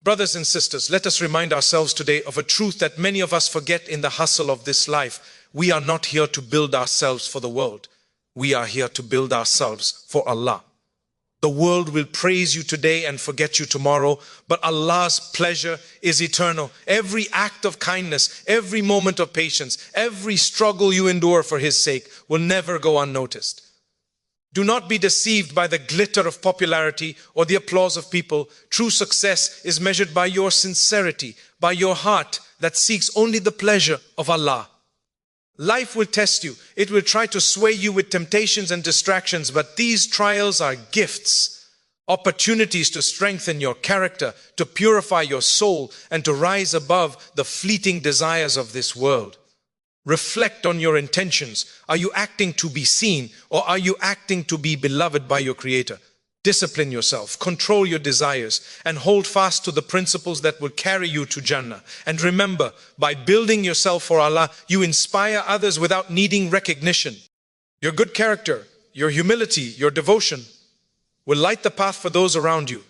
Brothers and sisters, let us remind ourselves today of a truth that many of us forget in the hustle of this life. We are not here to build ourselves for the world. We are here to build ourselves for Allah. The world will praise you today and forget you tomorrow, but Allah's pleasure is eternal. Every act of kindness, every moment of patience, every struggle you endure for His sake will never go unnoticed. Do not be deceived by the glitter of popularity or the applause of people. True success is measured by your sincerity, by your heart that seeks only the pleasure of Allah. Life will test you. It will try to sway you with temptations and distractions, but these trials are gifts, opportunities to strengthen your character, to purify your soul, and to rise above the fleeting desires of this world. Reflect on your intentions. Are you acting to be seen, or are you acting to be beloved by your Creator? Discipline yourself, control your desires, and hold fast to the principles that will carry you to Jannah. And remember, by building yourself for Allah, you inspire others without needing recognition. Your good character, your humility, your devotion will light the path for those around you.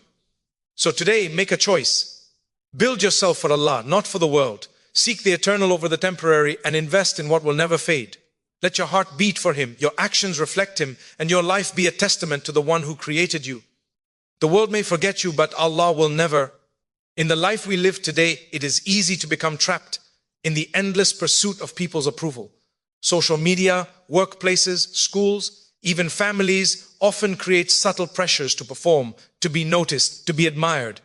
So today, make a choice. Build yourself for Allah, not for the world. Seek the eternal over the temporary and invest in what will never fade. Let your heart beat for Him, your actions reflect Him, and your life be a testament to the one who created you. The world may forget you, but Allah will never. In the life we live today, it is easy to become trapped in the endless pursuit of people's approval. Social media, workplaces, schools, even families often create subtle pressures to perform, to be noticed, to be admired.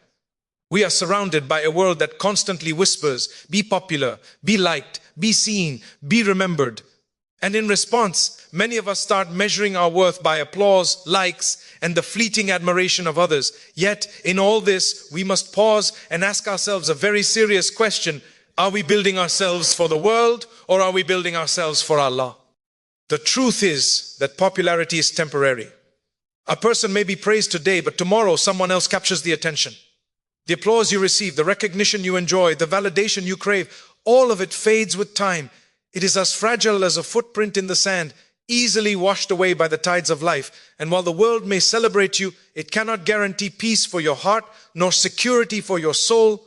We are surrounded by a world that constantly whispers, be popular, be liked, be seen, be remembered. And in response, many of us start measuring our worth by applause, likes, and the fleeting admiration of others. Yet, in all this, we must pause and ask ourselves a very serious question. Are we building ourselves for the world, or are we building ourselves for Allah? The truth is that popularity is temporary. A person may be praised today, but tomorrow someone else captures the attention. The applause you receive, the recognition you enjoy, the validation you crave, all of it fades with time. It is as fragile as a footprint in the sand, easily washed away by the tides of life. And while the world may celebrate you, it cannot guarantee peace for your heart, nor security for your soul.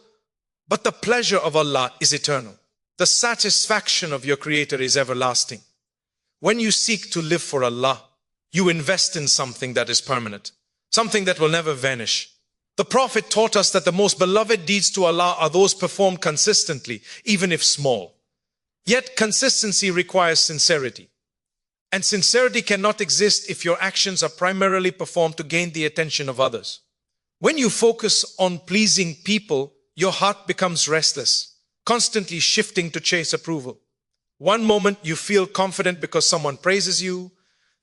But the pleasure of Allah is eternal. The satisfaction of your Creator is everlasting. When you seek to live for Allah, you invest in something that is permanent, something that will never vanish. The Prophet taught us that the most beloved deeds to Allah are those performed consistently, even if small. Yet consistency requires sincerity. And sincerity cannot exist if your actions are primarily performed to gain the attention of others. When you focus on pleasing people, your heart becomes restless, constantly shifting to chase approval. One moment you feel confident because someone praises you.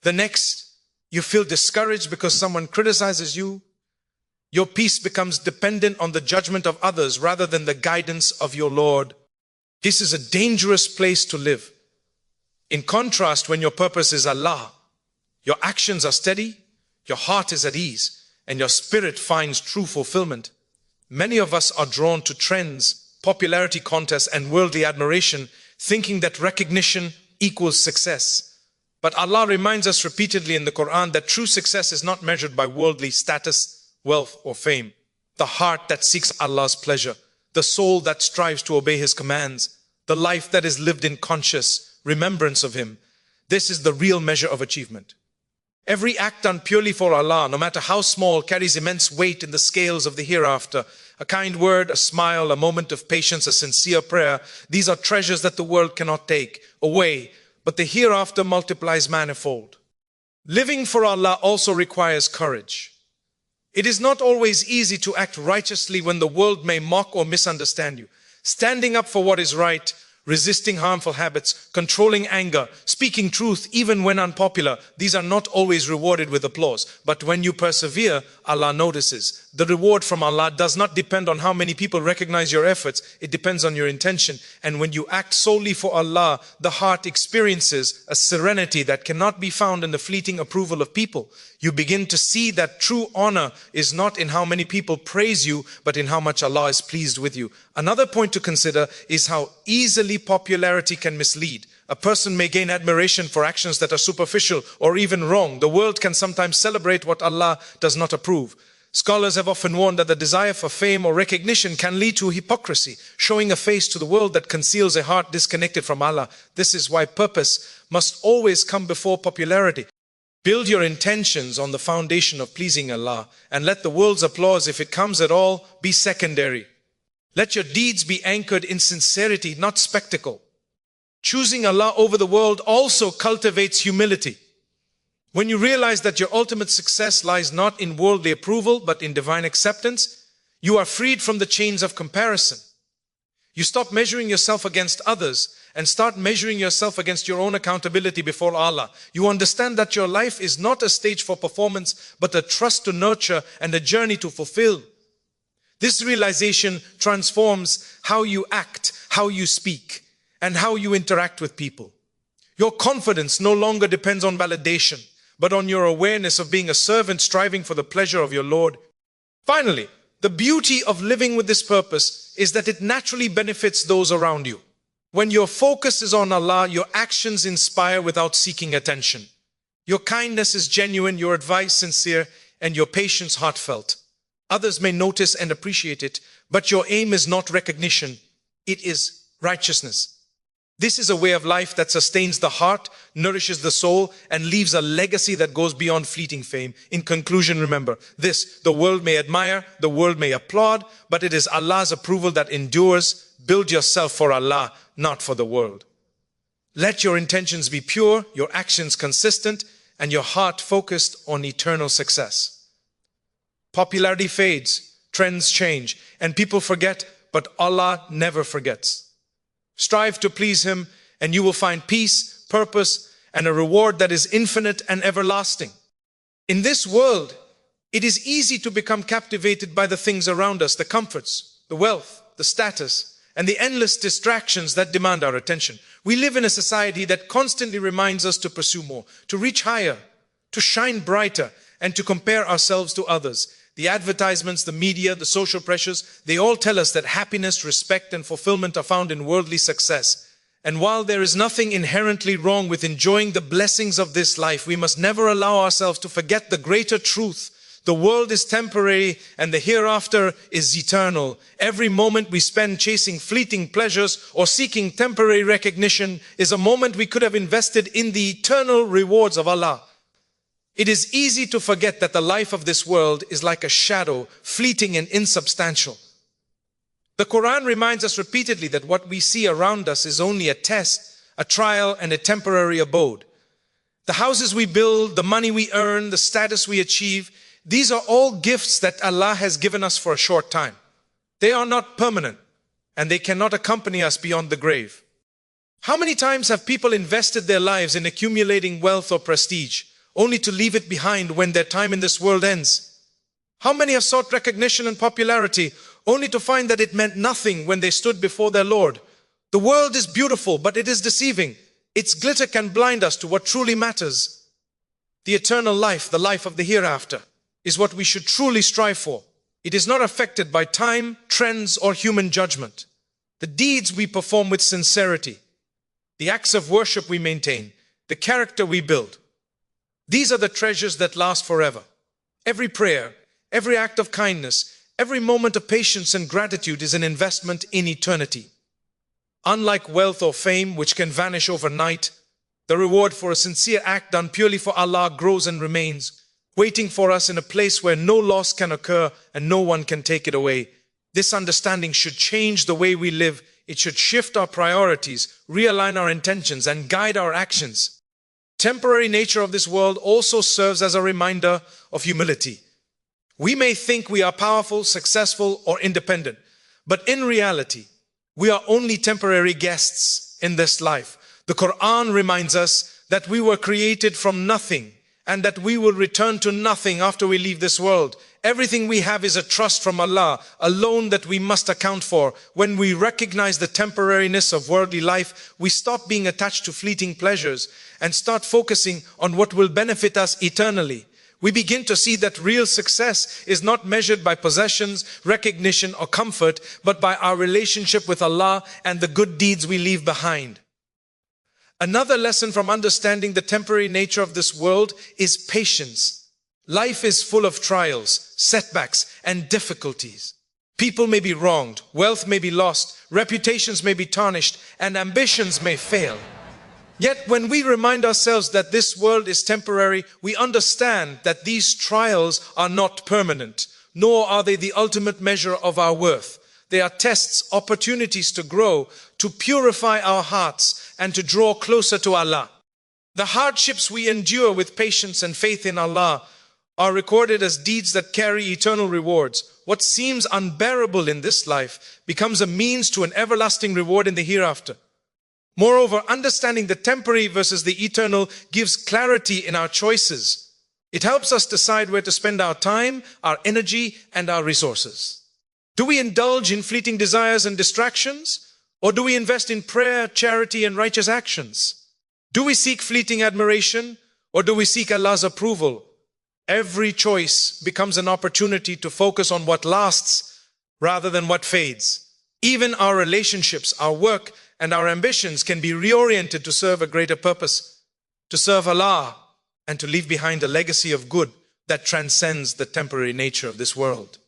The next, you feel discouraged because someone criticizes you. Your peace becomes dependent on the judgment of others rather than the guidance of your Lord. This is a dangerous place to live. In contrast, when your purpose is Allah, your actions are steady, your heart is at ease, and your spirit finds true fulfillment. Many of us are drawn to trends, popularity contests, and worldly admiration, thinking that recognition equals success. But Allah reminds us repeatedly in the Quran that true success is not measured by worldly status, wealth, or fame. The heart that seeks Allah's pleasure, the soul that strives to obey His commands, the life that is lived in conscious remembrance of Him. This is the real measure of achievement. Every act done purely for Allah, no matter how small, carries immense weight in the scales of the hereafter. A kind word, a smile, a moment of patience, a sincere prayer. These are treasures that the world cannot take away, but the hereafter multiplies manifold. Living for Allah also requires courage. It is not always easy to act righteously when the world may mock or misunderstand you. Standing up for what is right, resisting harmful habits, controlling anger, speaking truth even when unpopular, these are not always rewarded with applause. But when you persevere, Allah notices. The reward from Allah does not depend on how many people recognize your efforts. It depends on your intention. And when you act solely for Allah, the heart experiences a serenity that cannot be found in the fleeting approval of people. You begin to see that true honor is not in how many people praise you, but in how much Allah is pleased with you. Another point to consider is how easily popularity can mislead. A person may gain admiration for actions that are superficial or even wrong. The world can sometimes celebrate what Allah does not approve. Scholars have often warned that the desire for fame or recognition can lead to hypocrisy, showing a face to the world that conceals a heart disconnected from Allah. This is why purpose must always come before popularity. Build your intentions on the foundation of pleasing Allah, and let the world's applause, if it comes at all, be secondary. Let your deeds be anchored in sincerity, not spectacle. Choosing Allah over the world also cultivates humility. When you realize that your ultimate success lies not in worldly approval, but in divine acceptance, you are freed from the chains of comparison. You stop measuring yourself against others and start measuring yourself against your own accountability before Allah. You understand that your life is not a stage for performance, but a trust to nurture and a journey to fulfill. This realization transforms how you act, how you speak, and how you interact with people. Your confidence no longer depends on validation, but on your awareness of being a servant striving for the pleasure of your Lord. Finally, the beauty of living with this purpose is that it naturally benefits those around you. When your focus is on Allah, your actions inspire without seeking attention. Your kindness is genuine, your advice sincere, and your patience heartfelt. Others may notice and appreciate it, but your aim is not recognition, it is righteousness. This is a way of life that sustains the heart, nourishes the soul, and leaves a legacy that goes beyond fleeting fame. In conclusion, remember this: the world may admire, the world may applaud, but it is Allah's approval that endures. Build yourself for Allah, not for the world. Let your intentions be pure, your actions consistent, and your heart focused on eternal success. Popularity fades, trends change, and people forget, but Allah never forgets. Strive to please Him, and you will find peace, purpose, and a reward that is infinite and everlasting. In this world, it is easy to become captivated by the things around us, the comforts, the wealth, the status, and the endless distractions that demand our attention. We live in a society that constantly reminds us to pursue more, to reach higher, to shine brighter, and to compare ourselves to others. The advertisements, the media, the social pressures, they all tell us that happiness, respect, and fulfillment are found in worldly success. And while there is nothing inherently wrong with enjoying the blessings of this life, we must never allow ourselves to forget the greater truth. The world is temporary and the hereafter is eternal. Every moment we spend chasing fleeting pleasures or seeking temporary recognition is a moment we could have invested in the eternal rewards of Allah. It is easy to forget that the life of this world is like a shadow, fleeting and insubstantial. The Quran reminds us repeatedly that what we see around us is only a test, a trial, and a temporary abode. The houses we build, the money we earn, the status we achieve, these are all gifts that Allah has given us for a short time. They are not permanent, and they cannot accompany us beyond the grave. How many times have people invested their lives in accumulating wealth or prestige, only to leave it behind when their time in this world ends? How many have sought recognition and popularity, only to find that it meant nothing when they stood before their Lord? The world is beautiful, but it is deceiving. Its glitter can blind us to what truly matters. The eternal life, the life of the hereafter, is what we should truly strive for. It is not affected by time, trends, or human judgment. The deeds we perform with sincerity, the acts of worship we maintain, the character we build, these are the treasures that last forever. Every prayer, every act of kindness, every moment of patience and gratitude is an investment in eternity. Unlike wealth or fame, which can vanish overnight, the reward for a sincere act done purely for Allah grows and remains, waiting for us in a place where no loss can occur and no one can take it away. This understanding should change the way we live. It should shift our priorities, realign our intentions, and guide our actions. Temporary nature of this world also serves as a reminder of humility. We may think we are powerful, successful, or independent, but in reality, we are only temporary guests in this life. The Quran reminds us that we were created from nothing and that we will return to nothing after we leave this world. Everything we have is a trust from Allah, a loan that we must account for. When we recognize the temporariness of worldly life, we stop being attached to fleeting pleasures and start focusing on what will benefit us eternally. We begin to see that real success is not measured by possessions, recognition, or comfort, but by our relationship with Allah and the good deeds we leave behind. Another lesson from understanding the temporary nature of this world is patience. Life is full of trials, setbacks, and difficulties. People may be wronged, wealth may be lost, reputations may be tarnished, and ambitions may fail. Yet when we remind ourselves that this world is temporary, we understand that these trials are not permanent, nor are they the ultimate measure of our worth. They are tests, opportunities to grow, to purify our hearts, and to draw closer to Allah. The hardships we endure with patience and faith in Allah are recorded as deeds that carry eternal rewards. What seems unbearable in this life becomes a means to an everlasting reward in the hereafter. Moreover, understanding the temporary versus the eternal gives clarity in our choices. It helps us decide where to spend our time, our energy, and our resources. Do we indulge in fleeting desires and distractions? Or do we invest in prayer, charity, and righteous actions? Do we seek fleeting admiration? Or do we seek Allah's approval? Every choice becomes an opportunity to focus on what lasts rather than what fades. Even our relationships, our work, and our ambitions can be reoriented to serve a greater purpose, to serve Allah, and to leave behind a legacy of good that transcends the temporary nature of this world.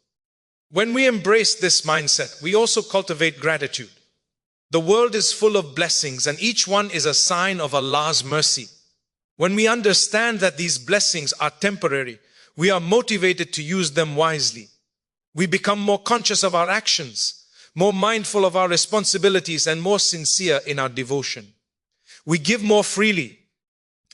When we embrace this mindset, we also cultivate gratitude. The world is full of blessings, and each one is a sign of Allah's mercy. When we understand that these blessings are temporary, we are motivated to use them wisely. We become more conscious of our actions, more mindful of our responsibilities, and more sincere in our devotion. We give more freely,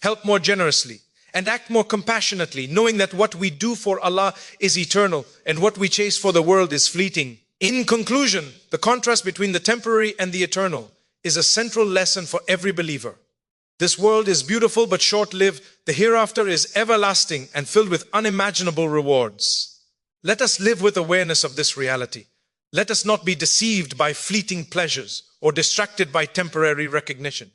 help more generously, and act more compassionately, knowing that what we do for Allah is eternal and what we chase for the world is fleeting. In conclusion, the contrast between the temporary and the eternal is a central lesson for every believer. This world is beautiful but short-lived. The hereafter is everlasting and filled with unimaginable rewards. Let us live with awareness of this reality. Let us not be deceived by fleeting pleasures or distracted by temporary recognition.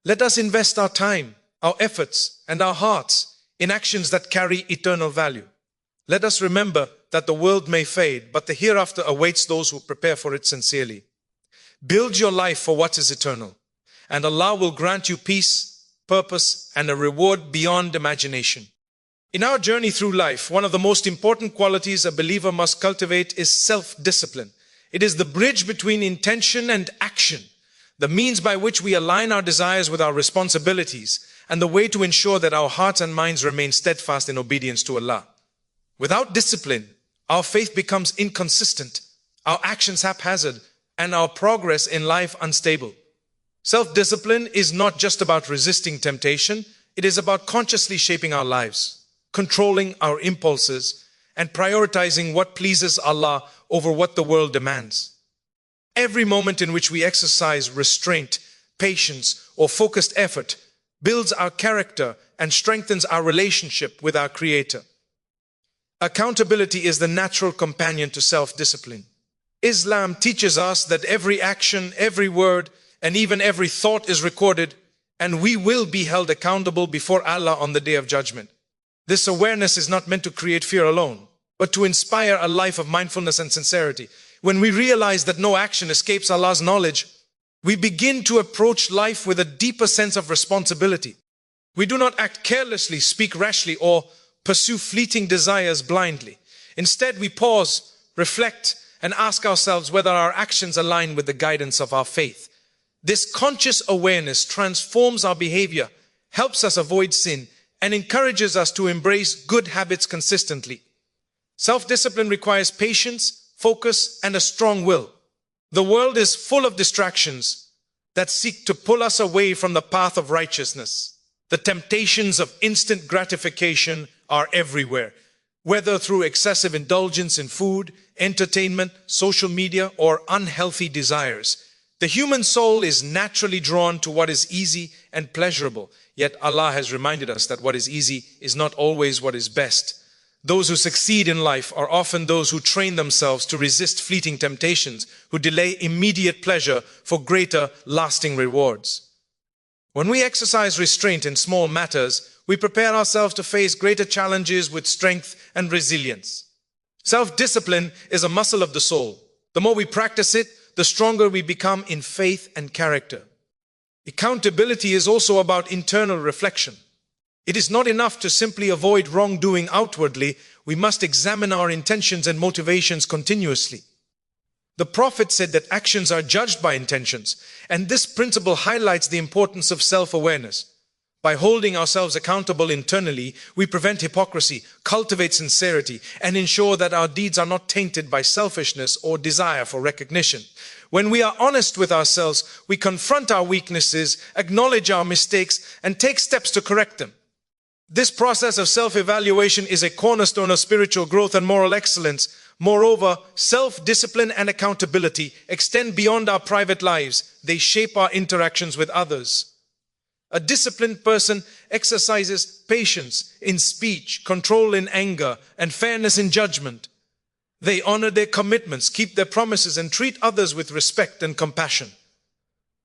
Let us invest our time, our efforts, and our hearts in actions that carry eternal value. Let us remember that the world may fade, but the hereafter awaits those who prepare for it sincerely. Build your life for what is eternal, and Allah will grant you peace, purpose, and a reward beyond imagination. In our journey through life, one of the most important qualities a believer must cultivate is self-discipline. It is the bridge between intention and action, the means by which we align our desires with our responsibilities, and the way to ensure that our hearts and minds remain steadfast in obedience to Allah. Without discipline, our faith becomes inconsistent, our actions haphazard, and our progress in life unstable. Self-discipline is not just about resisting temptation, it is about consciously shaping our lives, controlling our impulses, and prioritizing what pleases Allah over what the world demands. Every moment in which we exercise restraint, patience, or focused effort builds our character and strengthens our relationship with our Creator. Accountability is the natural companion to self-discipline. Islam teaches us that every action, every word, and even every thought is recorded, and we will be held accountable before Allah on the Day of Judgment. This awareness is not meant to create fear alone, but to inspire a life of mindfulness and sincerity. When we realize that no action escapes Allah's knowledge, we begin to approach life with a deeper sense of responsibility. We do not act carelessly, speak rashly, or pursue fleeting desires blindly. Instead, we pause, reflect, and ask ourselves whether our actions align with the guidance of our faith. This conscious awareness transforms our behavior, helps us avoid sin, and encourages us to embrace good habits consistently. Self-discipline requires patience, focus, and a strong will. The world is full of distractions that seek to pull us away from the path of righteousness. The temptations of instant gratification are everywhere, whether through excessive indulgence in food, entertainment, social media, or unhealthy desires. The human soul is naturally drawn to what is easy and pleasurable, yet Allah has reminded us that what is easy is not always what is best. Those who succeed in life are often those who train themselves to resist fleeting temptations, who delay immediate pleasure for greater, lasting rewards. When we exercise restraint in small matters, we prepare ourselves to face greater challenges with strength and resilience. Self-discipline is a muscle of the soul. The more we practice it, the stronger we become in faith and character. Accountability is also about internal reflection. It is not enough to simply avoid wrongdoing outwardly. We must examine our intentions and motivations continuously. The Prophet said that actions are judged by intentions, and this principle highlights the importance of self-awareness. By holding ourselves accountable internally, we prevent hypocrisy, cultivate sincerity, and ensure that our deeds are not tainted by selfishness or desire for recognition. When we are honest with ourselves, we confront our weaknesses, acknowledge our mistakes, and take steps to correct them. This process of self-evaluation is a cornerstone of spiritual growth and moral excellence. Moreover, self-discipline and accountability extend beyond our private lives. They shape our interactions with others. A disciplined person exercises patience in speech, control in anger, and fairness in judgment. They honor their commitments, keep their promises, and treat others with respect and compassion.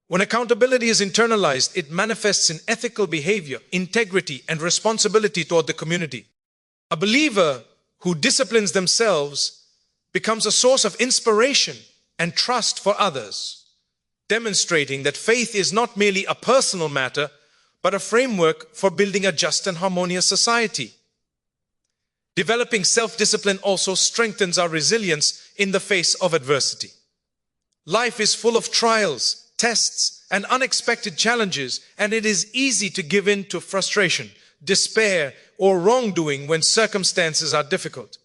When accountability is internalized, it manifests in ethical behavior, integrity, and responsibility toward the community. A believer who disciplines themselves becomes a source of inspiration and trust for others, demonstrating that faith is not merely a personal matter, but a framework for building a just and harmonious society. Developing self-discipline also strengthens our resilience in the face of adversity. Life is full of trials, tests, and unexpected challenges, and it is easy to give in to frustration, despair, or wrongdoing when circumstances are difficult.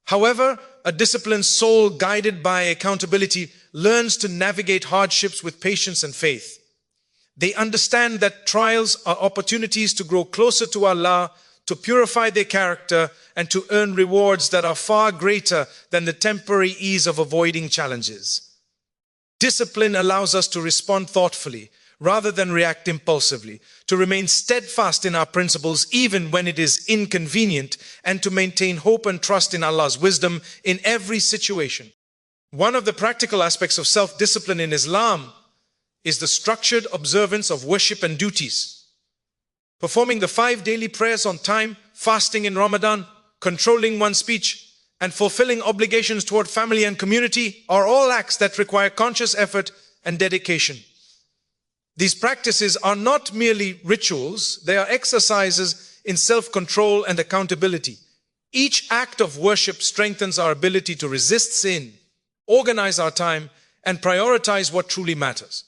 However, a disciplined soul guided by accountability learns to navigate hardships with patience and faith. They understand that trials are opportunities to grow closer to Allah, to purify their character, and to earn rewards that are far greater than the temporary ease of avoiding challenges. Discipline allows us to respond thoughtfully rather than react impulsively, to remain steadfast in our principles even when it is inconvenient, and to maintain hope and trust in Allah's wisdom in every situation. One of the practical aspects of self-discipline in Islam is the structured observance of worship and duties. Performing the 5 daily prayers on time, fasting in Ramadan, controlling one's speech, and fulfilling obligations toward family and community are all acts that require conscious effort and dedication. These practices are not merely rituals, they are exercises in self-control and accountability. Each act of worship strengthens our ability to resist sin, organize our time, and prioritize what truly matters.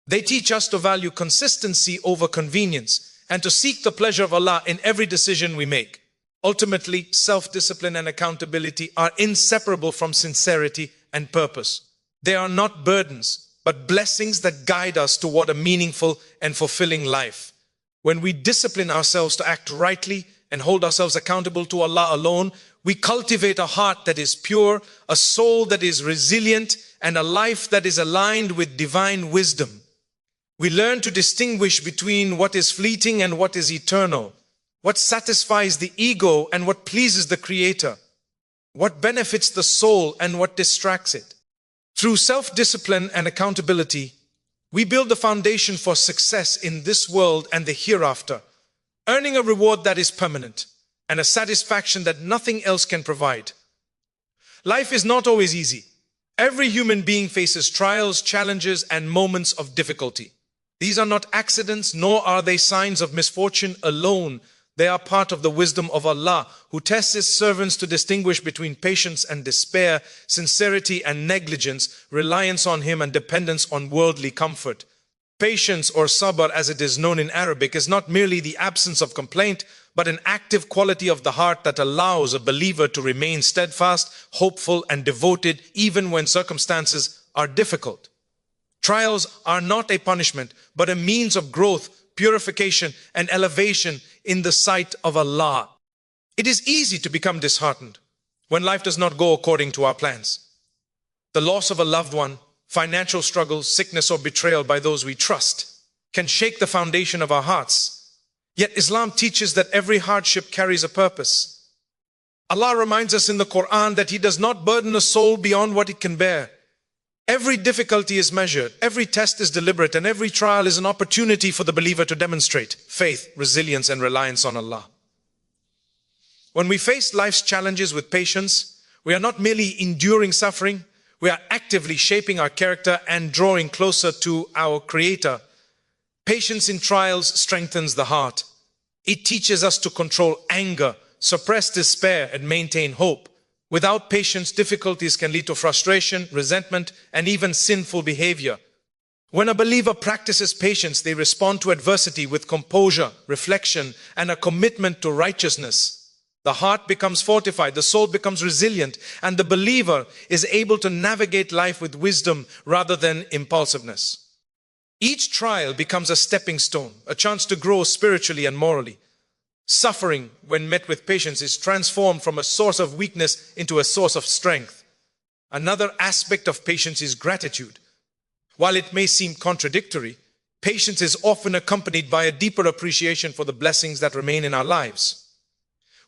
They teach us to value consistency over convenience and to seek the pleasure of Allah in every decision we make. Ultimately, self-discipline and accountability are inseparable from sincerity and purpose. They are not burdens, but blessings that guide us toward a meaningful and fulfilling life. When we discipline ourselves to act rightly and hold ourselves accountable to Allah alone, we cultivate a heart that is pure, a soul that is resilient, and a life that is aligned with divine wisdom. We learn to distinguish between what is fleeting and what is eternal, what satisfies the ego and what pleases the Creator, what benefits the soul and what distracts it. Through self-discipline and accountability, we build the foundation for success in this world and the hereafter, earning a reward that is permanent and a satisfaction that nothing else can provide. Life is not always easy. Every human being faces trials, challenges, and moments of difficulty. These are not accidents, nor are they signs of misfortune alone. They are part of the wisdom of Allah, who tests His servants to distinguish between patience and despair, sincerity and negligence, reliance on Him and dependence on worldly comfort. Patience, or Sabr as it is known in Arabic, is not merely the absence of complaint, but an active quality of the heart that allows a believer to remain steadfast, hopeful, and devoted even when circumstances are difficult. Trials are not a punishment, but a means of growth, purification, and elevation in the sight of Allah. It is easy to become disheartened when life does not go according to our plans. The loss of a loved one, financial struggles, sickness, or betrayal by those we trust can shake the foundation of our hearts. Yet Islam teaches that every hardship carries a purpose. Allah reminds us in the Quran that He does not burden a soul beyond what it can bear. Every difficulty is measured, every test is deliberate, and every trial is an opportunity for the believer to demonstrate faith, resilience, and reliance on Allah. When we face life's challenges with patience, we are not merely enduring suffering, we are actively shaping our character and drawing closer to our Creator. Patience in trials strengthens the heart. It teaches us to control anger, suppress despair, and maintain hope. Without patience, difficulties can lead to frustration, resentment, and even sinful behavior. When a believer practices patience, they respond to adversity with composure, reflection, and a commitment to righteousness. The heart becomes fortified, the soul becomes resilient, and the believer is able to navigate life with wisdom rather than impulsiveness. Each trial becomes a stepping stone, a chance to grow spiritually and morally. Suffering, when met with patience, is transformed from a source of weakness into a source of strength. Another aspect of patience is gratitude. While it may seem contradictory, patience is often accompanied by a deeper appreciation for the blessings that remain in our lives.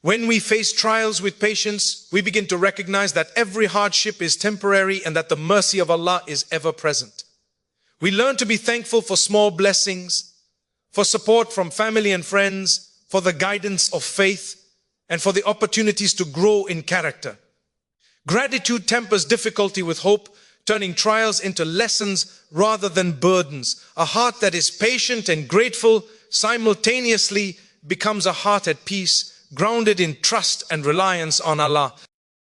When we face trials with patience, we begin to recognize that every hardship is temporary and that the mercy of Allah is ever present. We learn to be thankful for small blessings, for support from family and friends, for the guidance of faith, and for the opportunities to grow in character. Gratitude tempers difficulty with hope, turning trials into lessons rather than burdens. A heart that is patient and grateful simultaneously becomes a heart at peace, grounded in trust and reliance on Allah.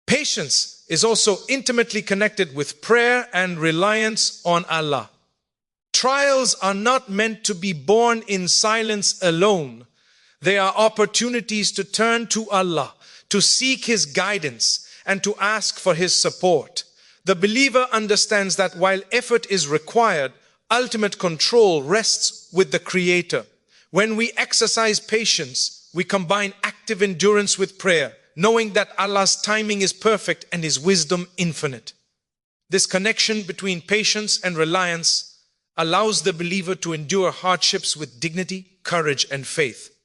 Patience is also intimately connected with prayer and reliance on Allah. Trials are not meant to be borne in silence alone. They are opportunities to turn to Allah, to seek His guidance, and to ask for His support. The believer understands that while effort is required, ultimate control rests with the Creator. When we exercise patience, we combine active endurance with prayer, knowing that Allah's timing is perfect and His wisdom infinite. This connection between patience and reliance allows the believer to endure hardships with dignity, courage, and faith,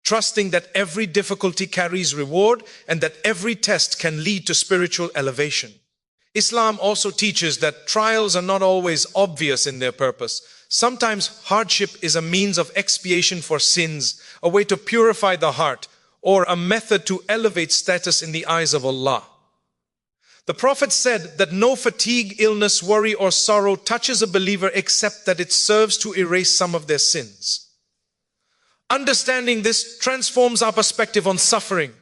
trusting that every difficulty carries reward and that every test can lead to spiritual elevation. Islam also teaches that trials are not always obvious in their purpose. Sometimes hardship is a means of expiation for sins, a way to purify the heart, or a method to elevate status in the eyes of Allah. The Prophet said that no fatigue, illness, worry, or sorrow touches a believer except that it serves to erase some of their sins. Understanding this transforms our perspective on suffering.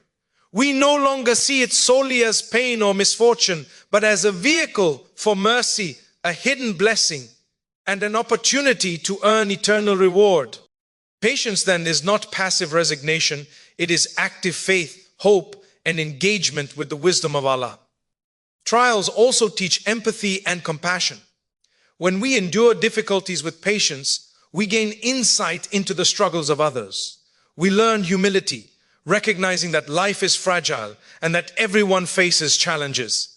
We no longer see it solely as pain or misfortune, but as a vehicle for mercy, a hidden blessing, and an opportunity to earn eternal reward. Patience then is not passive resignation, it is active faith, hope, and engagement with the wisdom of Allah. Trials also teach empathy and compassion. When we endure difficulties with patience, we gain insight into the struggles of others. We learn humility, recognizing that life is fragile and that everyone faces challenges.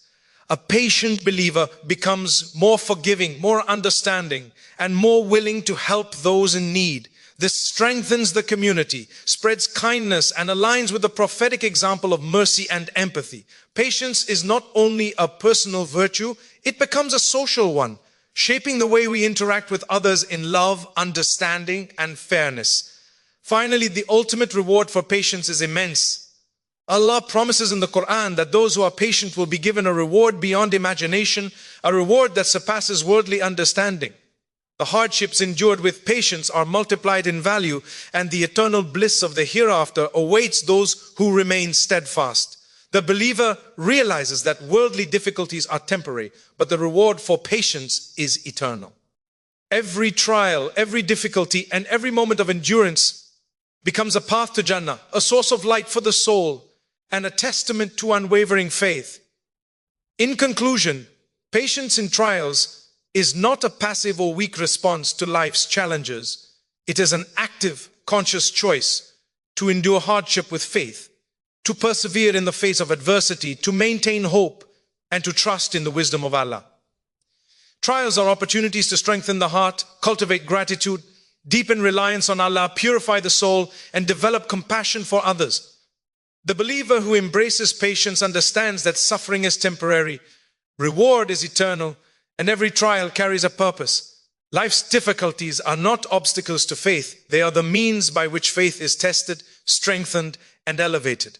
A patient believer becomes more forgiving, more understanding, and more willing to help those in need. This strengthens the community, spreads kindness, and aligns with the prophetic example of mercy and empathy. Patience is not only a personal virtue, it becomes a social one, shaping the way we interact with others in love, understanding, and fairness. Finally, the ultimate reward for patience is immense. Allah promises in the Quran that those who are patient will be given a reward beyond imagination, a reward that surpasses worldly understanding. The hardships endured with patience are multiplied in value, and the eternal bliss of the hereafter awaits those who remain steadfast. The believer realizes that worldly difficulties are temporary, but the reward for patience is eternal. Every trial, every difficulty, and every moment of endurance becomes a path to Jannah, a source of light for the soul, and a testament to unwavering faith. In conclusion, patience in trials is not a passive or weak response to life's challenges. It is an active, conscious choice to endure hardship with faith, to persevere in the face of adversity, to maintain hope, and to trust in the wisdom of Allah. Trials are opportunities to strengthen the heart, cultivate gratitude, deepen reliance on Allah, purify the soul, and develop compassion for others. The believer who embraces patience understands that suffering is temporary, reward is eternal, and every trial carries a purpose. Life's difficulties are not obstacles to faith. They are the means by which faith is tested, strengthened, and elevated.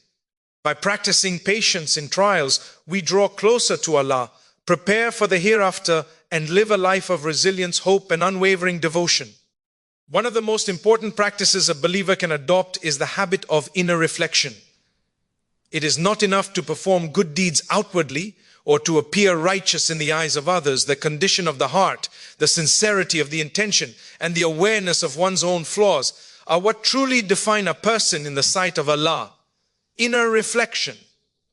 By practicing patience in trials, we draw closer to Allah, prepare for the hereafter, and live a life of resilience, hope, and unwavering devotion. One of the most important practices a believer can adopt is the habit of inner reflection. It is not enough to perform good deeds outwardly or to appear righteous in the eyes of others. The condition of the heart, the sincerity of the intention, and the awareness of one's own flaws are what truly define a person in the sight of Allah. Inner reflection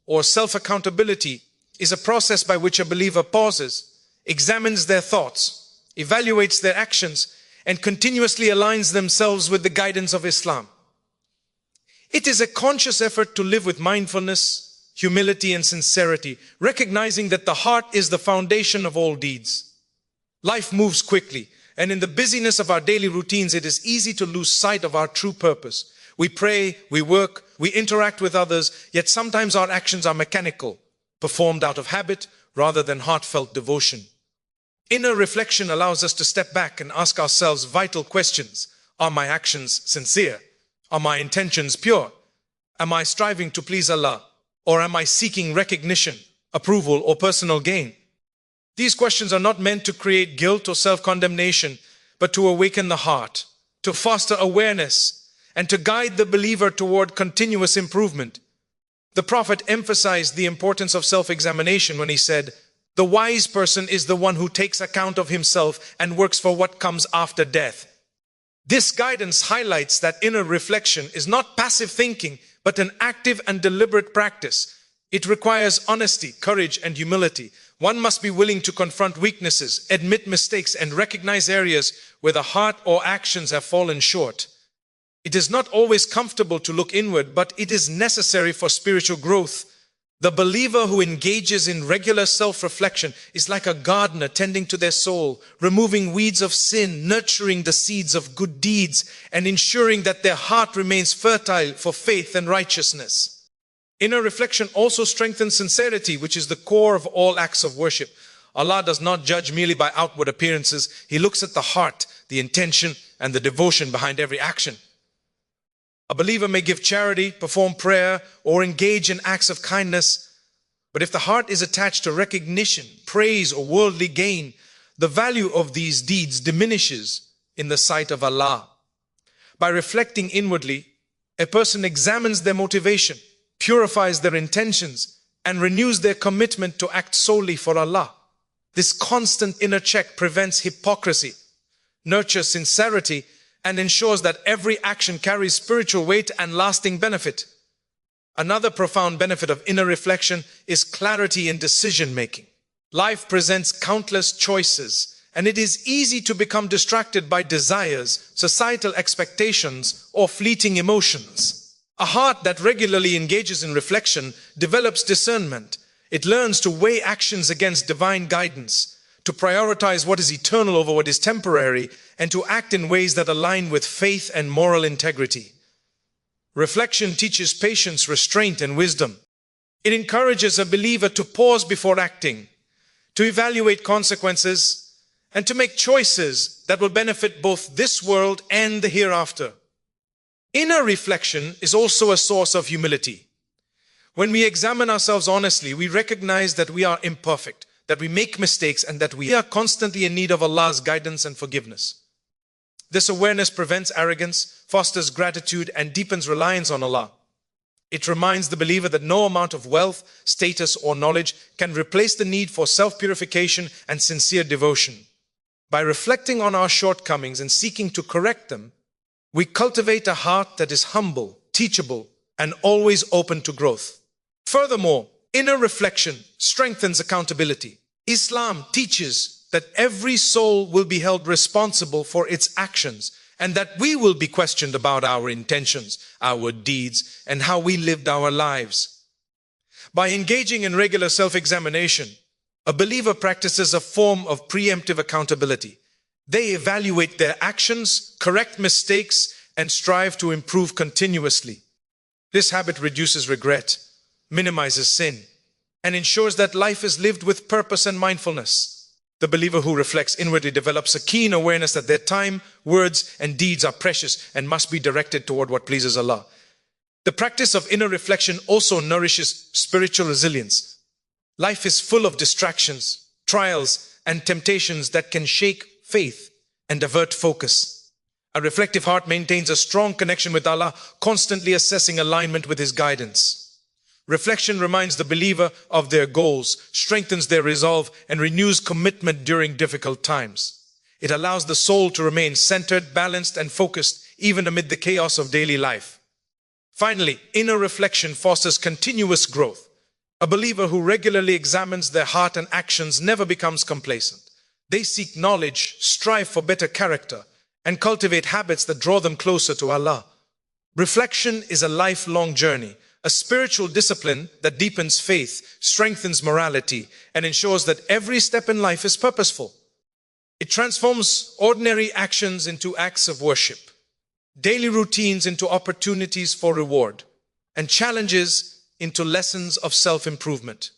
or self-accountability is a process by which a believer pauses, examines their thoughts, evaluates their actions, and continuously aligns themselves with the guidance of Islam. It is a conscious effort to live with mindfulness, humility, and sincerity, recognizing that the heart is the foundation of all deeds. Life moves quickly, and in the busyness of our daily routines, it is easy to lose sight of our true purpose. We pray, we work, we interact with others, yet sometimes our actions are mechanical, performed out of habit rather than heartfelt devotion. Inner reflection allows us to step back and ask ourselves vital questions. Are my actions sincere? Are my intentions pure? Am I striving to please Allah? Or am I seeking recognition, approval, or personal gain? These questions are not meant to create guilt or self-condemnation, but to awaken the heart, to foster awareness, and to guide the believer toward continuous improvement. The Prophet emphasized the importance of self-examination when he said, "The wise person is the one who takes account of himself and works for what comes after death." This guidance highlights that inner reflection is not passive thinking, but an active and deliberate practice. It requires honesty, courage, and humility. One must be willing to confront weaknesses, admit mistakes, and recognize areas where the heart or actions have fallen short. It is not always comfortable to look inward, but it is necessary for spiritual growth. The believer who engages in regular self-reflection is like a gardener tending to their soul, removing weeds of sin, nurturing the seeds of good deeds, and ensuring that their heart remains fertile for faith and righteousness. Inner reflection also strengthens sincerity, which is the core of all acts of worship. Allah does not judge merely by outward appearances. He looks at the heart, the intention, and the devotion behind every action. A believer may give charity, perform prayer, or engage in acts of kindness, but if the heart is attached to recognition, praise, or worldly gain, the value of these deeds diminishes in the sight of Allah. By reflecting inwardly, a person examines their motivation, purifies their intentions, and renews their commitment to act solely for Allah. This constant inner check prevents hypocrisy, nurtures sincerity, and ensures that every action carries spiritual weight and lasting benefit. Another profound benefit of inner reflection is clarity in decision-making. Life presents countless choices, and it is easy to become distracted by desires, societal expectations, or fleeting emotions. A heart that regularly engages in reflection develops discernment. It learns to weigh actions against divine guidance, to prioritize what is eternal over what is temporary, and to act in ways that align with faith and moral integrity. Reflection teaches patience, restraint, and wisdom. It encourages a believer to pause before acting, to evaluate consequences, and to make choices that will benefit both this world and the hereafter. Inner reflection is also a source of humility. When we examine ourselves honestly, we recognize that we are imperfect, that we make mistakes, and that we are constantly in need of Allah's guidance and forgiveness. This awareness prevents arrogance, fosters gratitude, and deepens reliance on Allah. It reminds the believer that no amount of wealth, status, or knowledge can replace the need for self-purification and sincere devotion. By reflecting on our shortcomings and seeking to correct them, we cultivate a heart that is humble, teachable, and always open to growth. Furthermore, inner reflection strengthens accountability. Islam teaches that every soul will be held responsible for its actions, and that we will be questioned about our intentions, our deeds, and how we lived our lives. By engaging in regular self-examination, a believer practices a form of preemptive accountability. They evaluate their actions, correct mistakes, and strive to improve continuously. This habit reduces regret, minimizes sin, and ensures that life is lived with purpose and mindfulness. The believer who reflects inwardly develops a keen awareness that their time, words, and deeds are precious and must be directed toward what pleases Allah. The practice of inner reflection also nourishes spiritual resilience. Life is full of distractions, trials, and temptations that can shake faith and divert focus. A reflective heart maintains a strong connection with Allah, constantly assessing alignment with His guidance. Reflection reminds the believer of their goals, strengthens their resolve, and renews commitment during difficult times. It allows the soul to remain centered, balanced, and focused, even amid the chaos of daily life. Finally, inner reflection fosters continuous growth. A believer who regularly examines their heart and actions never becomes complacent. They seek knowledge, strive for better character, and cultivate habits that draw them closer to Allah. Reflection is a lifelong journey, a spiritual discipline that deepens faith, strengthens morality, and ensures that every step in life is purposeful. It transforms ordinary actions into acts of worship, daily routines into opportunities for reward, and challenges into lessons of self-improvement.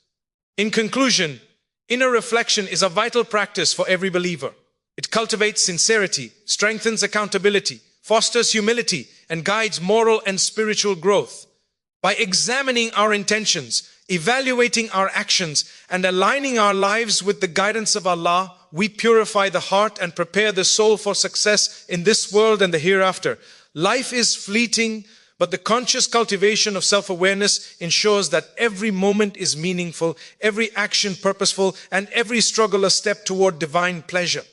In conclusion, inner reflection is a vital practice for every believer. It cultivates sincerity, strengthens accountability, fosters humility, and guides moral and spiritual growth. By examining our intentions, evaluating our actions, and aligning our lives with the guidance of Allah, we purify the heart and prepare the soul for success in this world and the hereafter. Life is fleeting, but the conscious cultivation of self-awareness ensures that every moment is meaningful, every action purposeful, and every struggle a step toward divine pleasure.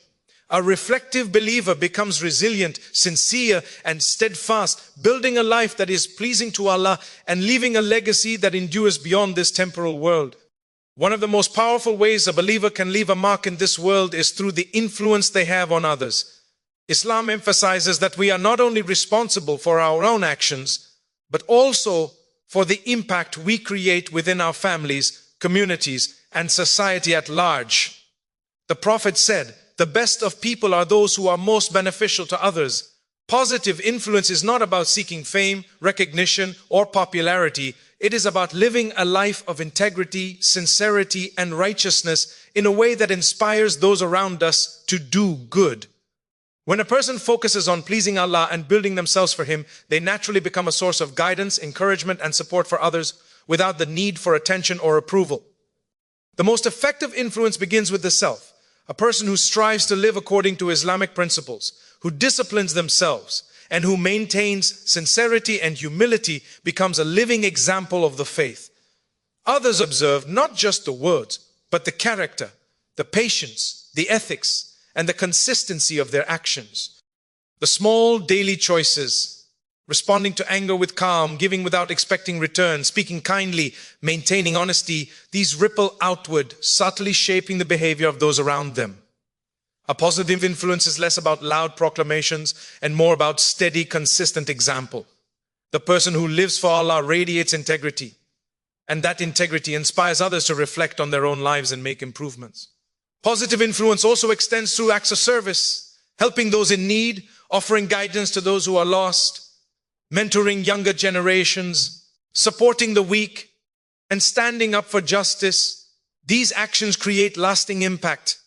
A reflective believer becomes resilient, sincere, and steadfast, building a life that is pleasing to Allah and leaving a legacy that endures beyond this temporal world. One of the most powerful ways a believer can leave a mark in this world is through the influence they have on others. Islam emphasizes that we are not only responsible for our own actions, but also for the impact we create within our families, communities, and society at large. The Prophet said, "The best of people are those who are most beneficial to others." Positive influence is not about seeking fame, recognition, or popularity. It is about living a life of integrity, sincerity, and righteousness in a way that inspires those around us to do good. When a person focuses on pleasing Allah and building themselves for Him, they naturally become a source of guidance, encouragement, and support for others without the need for attention or approval. The most effective influence begins with the self. A person who strives to live according to Islamic principles, who disciplines themselves, and who maintains sincerity and humility becomes a living example of the faith. Others observe not just the words, but the character, the patience, the ethics, and the consistency of their actions. The small daily choices, responding to anger with calm, giving without expecting return, speaking kindly, maintaining honesty, these ripple outward, subtly shaping the behavior of those around them. A positive influence is less about loud proclamations and more about steady, consistent example. The person who lives for Allah radiates integrity, and that integrity inspires others to reflect on their own lives and make improvements. Positive influence also extends through acts of service, helping those in need, offering guidance to those who are lost, mentoring younger generations, supporting the weak, and standing up for justice. These actions create lasting impact.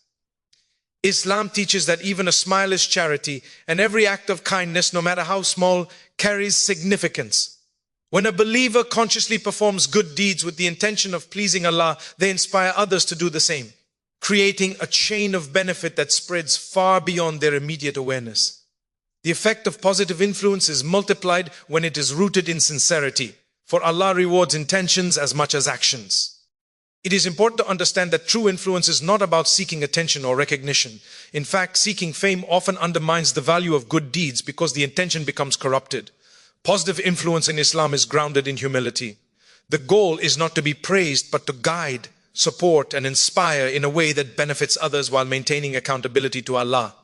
Islam teaches that even a smile is charity, and every act of kindness, no matter how small, carries significance. When a believer consciously performs good deeds with the intention of pleasing Allah, they inspire others to do the same, creating a chain of benefit that spreads far beyond their immediate awareness. The effect of positive influence is multiplied when it is rooted in sincerity, for Allah rewards intentions as much as actions. It is important to understand that true influence is not about seeking attention or recognition. In fact, seeking fame often undermines the value of good deeds because the intention becomes corrupted. Positive influence in Islam is grounded in humility. The goal is not to be praised, but to guide, support, and inspire in a way that benefits others while maintaining accountability to Allah.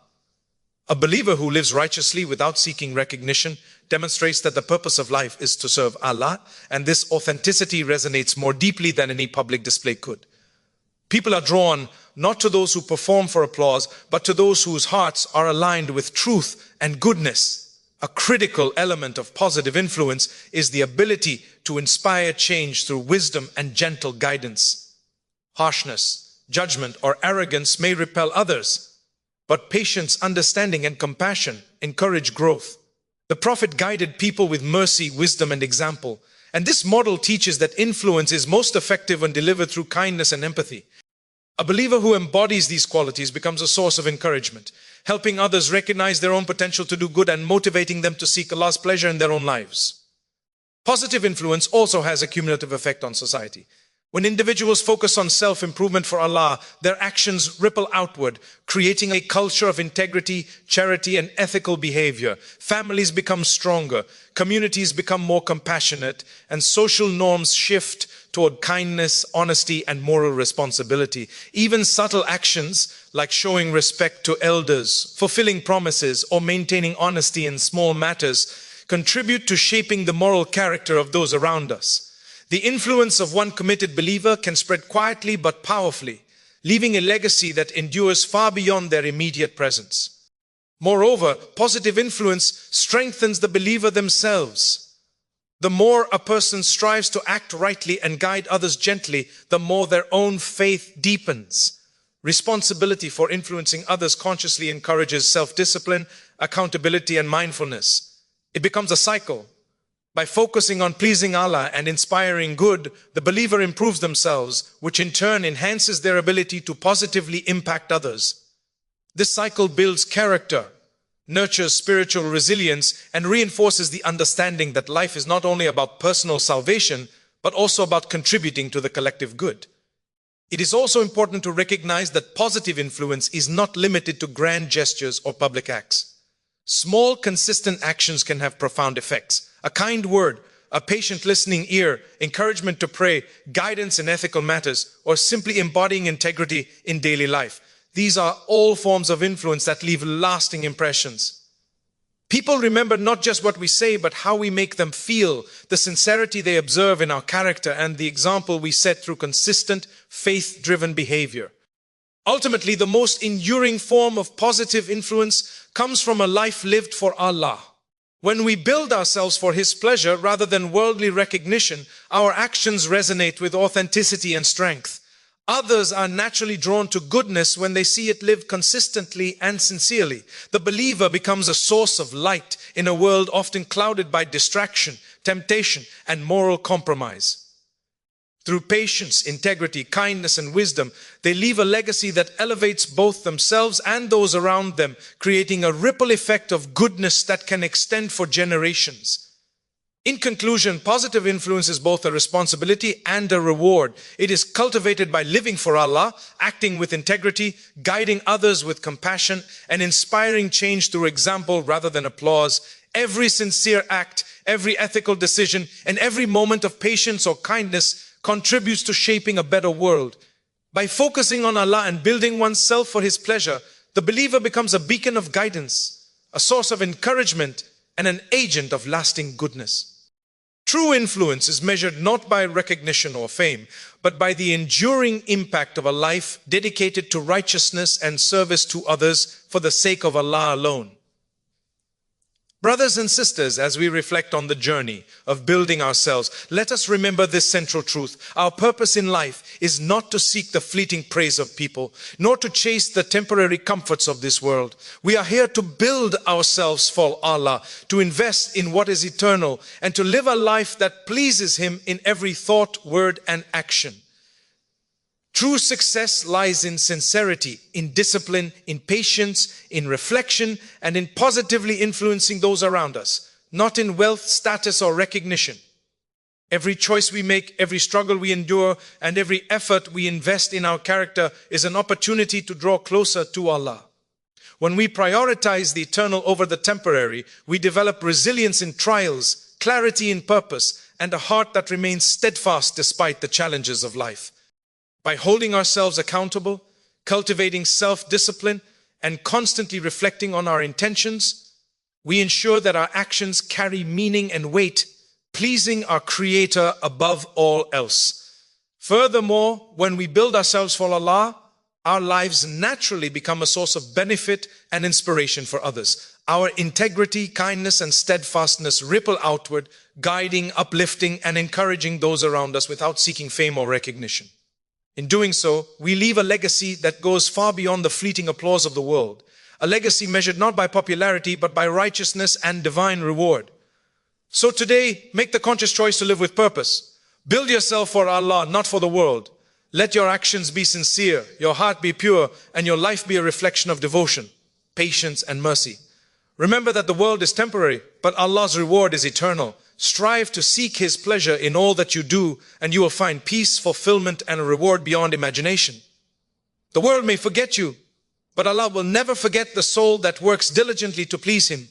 A believer who lives righteously without seeking recognition demonstrates that the purpose of life is to serve Allah, and this authenticity resonates more deeply than any public display could. People are drawn not to those who perform for applause, but to those whose hearts are aligned with truth and goodness. A critical element of positive influence is the ability to inspire change through wisdom and gentle guidance. Harshness, judgment, or arrogance may repel others, but patience, understanding, and compassion encourage growth. The Prophet guided people with mercy, wisdom, and example. And this model teaches that influence is most effective when delivered through kindness and empathy. A believer who embodies these qualities becomes a source of encouragement, helping others recognize their own potential to do good and motivating them to seek Allah's pleasure in their own lives. Positive influence also has a cumulative effect on society. When individuals focus on self-improvement for Allah, their actions ripple outward, creating a culture of integrity, charity, and ethical behavior. Families become stronger, communities become more compassionate, and social norms shift toward kindness, honesty, and moral responsibility. Even subtle actions like showing respect to elders, fulfilling promises, or maintaining honesty in small matters contribute to shaping the moral character of those around us. The influence of one committed believer can spread quietly but powerfully, leaving a legacy that endures far beyond their immediate presence. Moreover, positive influence strengthens the believer themselves. The more a person strives to act rightly and guide others gently, the more their own faith deepens. Responsibility for influencing others consciously encourages self-discipline, accountability, and mindfulness. It becomes a cycle. By focusing on pleasing Allah and inspiring good, the believer improves themselves, which in turn enhances their ability to positively impact others. This cycle builds character, nurtures spiritual resilience, and reinforces the understanding that life is not only about personal salvation, but also about contributing to the collective good. It is also important to recognize that positive influence is not limited to grand gestures or public acts. Small, consistent actions can have profound effects. A kind word, a patient listening ear, encouragement to pray, guidance in ethical matters, or simply embodying integrity in daily life. These are all forms of influence that leave lasting impressions. People remember not just what we say, but how we make them feel, the sincerity they observe in our character, and the example we set through consistent, faith-driven behavior. Ultimately, the most enduring form of positive influence comes from a life lived for Allah. When we build ourselves for His pleasure rather than worldly recognition, our actions resonate with authenticity and strength. Others are naturally drawn to goodness when they see it lived consistently and sincerely. The believer becomes a source of light in a world often clouded by distraction, temptation, and moral compromise. Through patience, integrity, kindness, and wisdom, they leave a legacy that elevates both themselves and those around them, creating a ripple effect of goodness that can extend for generations. In conclusion, positive influence is both a responsibility and a reward. It is cultivated by living for Allah, acting with integrity, guiding others with compassion, and inspiring change through example rather than applause. Every sincere act, every ethical decision, and every moment of patience or kindness contributes to shaping a better world. By focusing on Allah and building oneself for His pleasure, the believer becomes a beacon of guidance, a source of encouragement, and an agent of lasting goodness. True influence is measured not by recognition or fame, but by the enduring impact of a life dedicated to righteousness and service to others for the sake of Allah alone. Brothers and sisters, as we reflect on the journey of building ourselves, let us remember this central truth. Our purpose in life is not to seek the fleeting praise of people, nor to chase the temporary comforts of this world. We are here to build ourselves for Allah, to invest in what is eternal, and to live a life that pleases Him in every thought, word, and action. True success lies in sincerity, in discipline, in patience, in reflection, and in positively influencing those around us, not in wealth, status, or recognition. Every choice we make, every struggle we endure, and every effort we invest in our character is an opportunity to draw closer to Allah. When we prioritize the eternal over the temporary, we develop resilience in trials, clarity in purpose, and a heart that remains steadfast despite the challenges of life. By holding ourselves accountable, cultivating self-discipline, and constantly reflecting on our intentions, we ensure that our actions carry meaning and weight, pleasing our Creator above all else. Furthermore, when we build ourselves for Allah, our lives naturally become a source of benefit and inspiration for others. Our integrity, kindness, and steadfastness ripple outward, guiding, uplifting, and encouraging those around us without seeking fame or recognition. In doing so, we leave a legacy that goes far beyond the fleeting applause of the world, a legacy measured not by popularity, but by righteousness and divine reward. So today, make the conscious choice to live with purpose. Build yourself for Allah, not for the world. Let your actions be sincere, your heart be pure, and your life be a reflection of devotion, patience, and mercy. Remember that the world is temporary, but Allah's reward is eternal. Strive to seek His pleasure in all that you do, and you will find peace, fulfillment, and a reward beyond imagination. The world may forget you, but Allah will never forget the soul that works diligently to please Him.